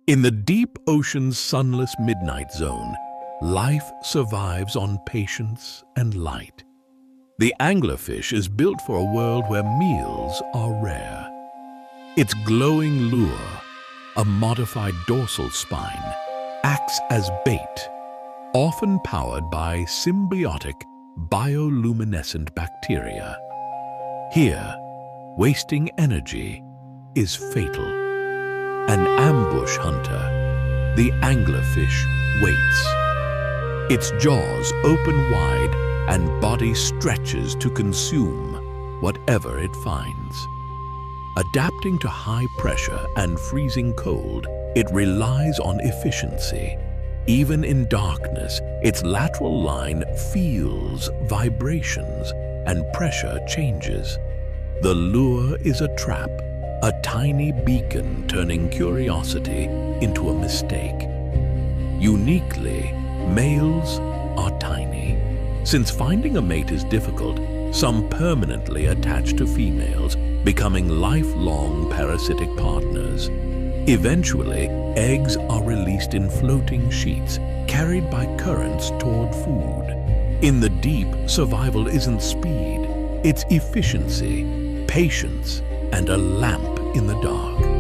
In the deep ocean's sunless midnight zone, life survives on patience and light. The anglerfish is built for a world where meals are rare. Its glowing lure, a modified dorsal spine, acts as bait, often powered by symbiotic, bioluminescent bacteria. Here, wasting energy is fatal. An ambush hunter, the anglerfish waits. Its jaws open wide and body stretches to consume whatever it finds. Adapting to high pressure and freezing cold, it relies on efficiency. Even in darkness, its lateral line feels vibrations and pressure changes. The lure is a trap, a tiny beacon turning curiosity into a mistake. Uniquely, males are tiny. Since finding a mate is difficult, some permanently attach to females, becoming lifelong parasitic partners. Eventually, eggs are released in floating sheets, carried by currents toward food. In the deep, survival isn't speed, it's efficiency, patience, and a lamp in the dark.